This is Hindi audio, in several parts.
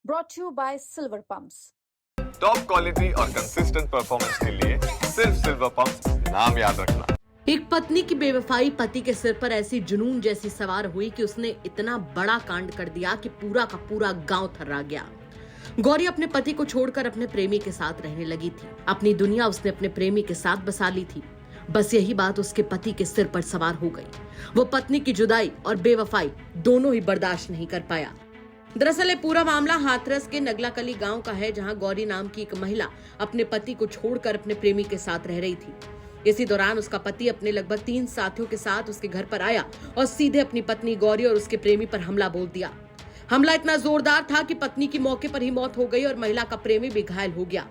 brought to you by Silver Pumps. Top quality और कंसिस्टेंट परफॉर्मेंस के लिए सिर्फ सिल्वर पंप्स, नाम याद रखना। एक पत्नी की बेवफाई पति के सिर पर ऐसी जुनून जैसी सवार हुई कि उसने इतना बड़ा कांड कर दिया कि पूरा का पूरा गांव थर्रा गया। गौरी अपने पति को छोड़कर अपने प्रेमी के साथ रहने लगी थी। अपनी दुनिया उसने अपने प्रेमी के साथ बसा ली थी। बस यही बात उसके पति के सिर पर सवार हो गई। वो पत्नी की जुदाई और बेवफाई दोनों ही बर्दाश्त नहीं कर पाया। दरअसल ये पूरा मामला हाथरस के नगलाकली गांव का है, जहां गौरी नाम की एक महिला अपने पति को छोड़कर अपने प्रेमी के साथ रह रही थी। इसी दौरान उसका पति अपने लगभग 3 साथियों के साथ उसके घर पर आया और सीधे अपनी पत्नी गौरी और उसके प्रेमी पर हमला बोल दिया। हमला इतना जोरदार था कि पत्नी की मौके पर ही मौत हो गई और महिला का प्रेमी भी घायल हो गया।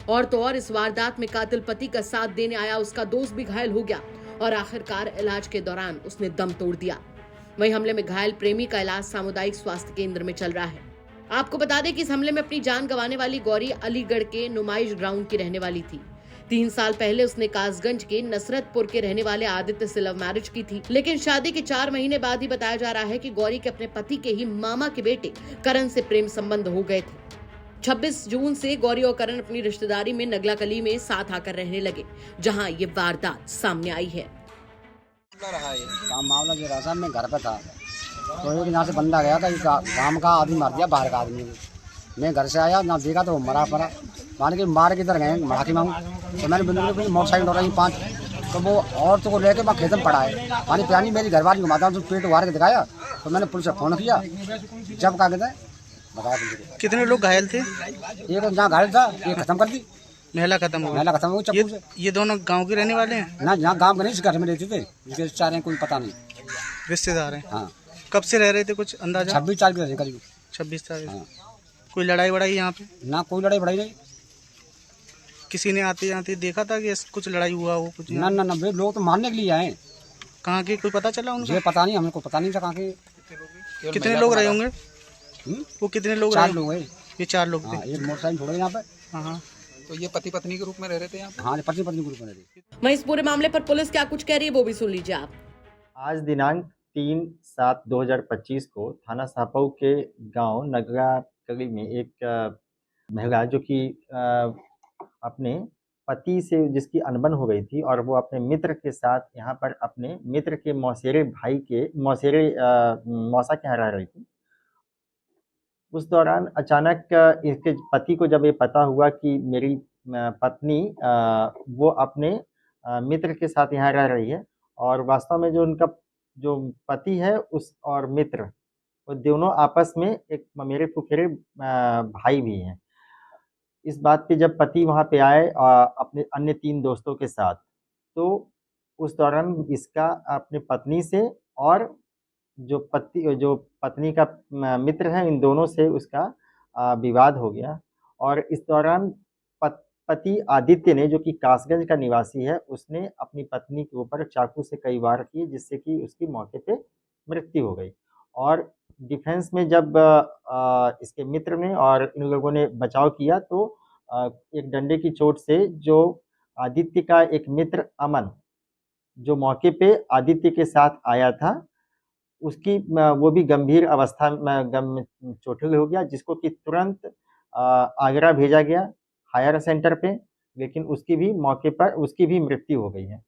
और तो और इस वारदात में कातिल पति का साथ देने आया उसका दोस्त भी घायल हो गया और आखिरकार इलाज के दौरान उसने दम तोड़ दिया। वहीं हमले में घायल प्रेमी का इलाज सामुदायिक स्वास्थ्य केंद्र में चल रहा है। आपको बता दें कि इस हमले में अपनी जान गंवाने वाली गौरी अलीगढ़ के नुमाइश ग्राउंड की रहने वाली थी। 3 साल पहले उसने कासगंज के नसरतपुर के रहने वाले आदित्य से लव मैरिज की थी, लेकिन शादी के 4 महीने बाद ही बताया जा रहा है कि गौरी के अपने पति के ही मामा के बेटे करण से प्रेम संबंध हो गए थे। 26 जून से गौरी और करण अपनी रिश्तेदारी में नगलाकली में साथ आकर रहने लगे, जहां ये वारदात सामने आई है। मामला ये रहा, मैं घर पे था तो एक यहाँ से बंदा गया था, गांव का आदमी मार दिया, बाहर का आदमी। मैं घर से आया ना, देखा तो वो मरा पड़ा। मान के मार के इधर गए मराठी मांग, तो मैंने बिल्कुल मोटरसाइकिल हो रही 5, तो वो औरत को लेके वहाँ खेत में पड़ा है। पानी पियानी मेरी घरवाली घुमाता हूँ, तो पेट उगार के दिखाया, तो मैंने पुलिस से फोन किया। जब कहा कहते बताया कितने लोग घायल थे? एक जहाँ घायल था एक खत्म कर दी, महिला खत्म हो गई चप्पू से। ये दोनों गांव के रहने वाले हैं? ना, यहाँ गाँव के नहीं, घर में रहते थे, इनके रिश्तेदार हैं, कोई पता नहीं। रिश्तेदार हैं? हाँ। कब से रह रहे थे, कुछ अंदाजा? 26 तारीख से करीब। 26 तारीख। हाँ। कोई लड़ाई वड़ाई यहाँ पे? ना, कोई लड़ाई बड़ाई नहीं। किसी ने आते जाते देखा था कि कुछ लड़ाई हुआ हो? कुछ ना ना ना, वे लोग तो मारने के लिए आए। कहाँ के, कोई पता चला उनको? ये पता नहीं, हमको पता नहीं था कहाँ के। कितने लोग रहे होंगे वो? कितने लोग? 4 लोग है। ये 4 लोग थे। एक मोटरसाइकिल छोड़े यहाँ पे। हाँ। तो ये पति पत्नी के रूप में रह रहे थे यहाँ पे? हाँ, पति पत्नी के रूप में रह रहे। वहीं इस पूरे मामले पर पुलिस क्या कुछ कह रही है वो भी सुन लीजिए आप। आज दिनांक 3/7/2025 को थाना सापऊ के गांव नगलाकली में एक महिला जो कि अपने पति से जिसकी अनबन हो गई थी और वो अपने मित्र के साथ यहाँ पर अपने मित्र के मौसेरे भाई के मौसा के यहाँ रह रही थी। उस दौरान अचानक इसके पति को जब ये पता हुआ कि मेरी पत्नी वो अपने मित्र के साथ यहाँ रह रही है, और वास्तव में जो उनका जो पति है उस और मित्र वो दोनों आपस में एक मेरे फुफेरे भाई भी हैं। इस बात पे जब पति वहाँ पे आए अपने अन्य 3 दोस्तों के साथ, तो उस दौरान इसका अपने पत्नी से और जो पत्नी का मित्र है, इन दोनों से उसका विवाद हो गया। और इस दौरान पति आदित्य ने, जो कि कासगंज का निवासी है, उसने अपनी पत्नी के ऊपर चाकू से कई वार किए, जिससे कि उसकी मौके पे मृत्यु हो गई। और डिफेंस में जब इसके मित्र ने और इन लोगों ने बचाव किया, तो एक डंडे की चोट से जो आदित्य का एक मित्र अमन, जो मौके पे आदित्य के साथ आया था, उसकी वो भी गंभीर अवस्था में चोटिल हो गया, जिसको कि तुरंत आगरा भेजा गया हायर सेंटर पे, लेकिन उसकी भी मौके पर उसकी भी मृत्यु हो गई है।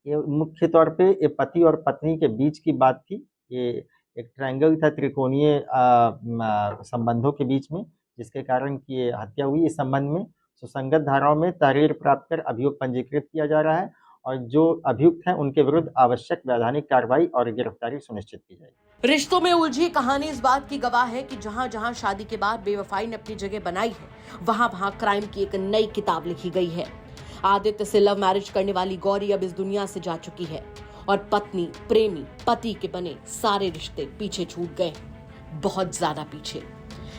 ये मुख्य तौर पे ये पति और पत्नी के बीच की बात थी। ये एक ट्रायंगल था, त्रिकोणीय संबंधों के बीच में, जिसके कारण की ये हत्या हुई। इस संबंध में सुसंगत धाराओं में तहरीर प्राप्त कर अभियोग पंजीकृत किया जा रहा है, और जो अभियुक्त हैं उनके विरुद्ध आवश्यक वैधानिक कार्रवाई और गिरफ्तारी सुनिश्चित की जाएगी। रिश्तों में उलझी कहानी इस बात की गवाह है कि जहां जहां शादी के बाद बेवफाई ने अपनी जगह बनाई है, वहां वहां क्राइम की एक नई किताब लिखी गई है। आदित्य से लव मैरिज करने वाली गौरी अब इस दुनिया से जा चुकी है और पत्नी, प्रेमी, पति के बने सारे रिश्ते पीछे छूट गए, बहुत ज्यादा पीछे।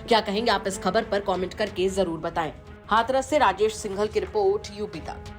क्या कहेंगे आप इस खबर पर? कमेंट करके जरूर बताएं। हाथरस से राजेश सिंघल की रिपोर्ट, यूपी तक।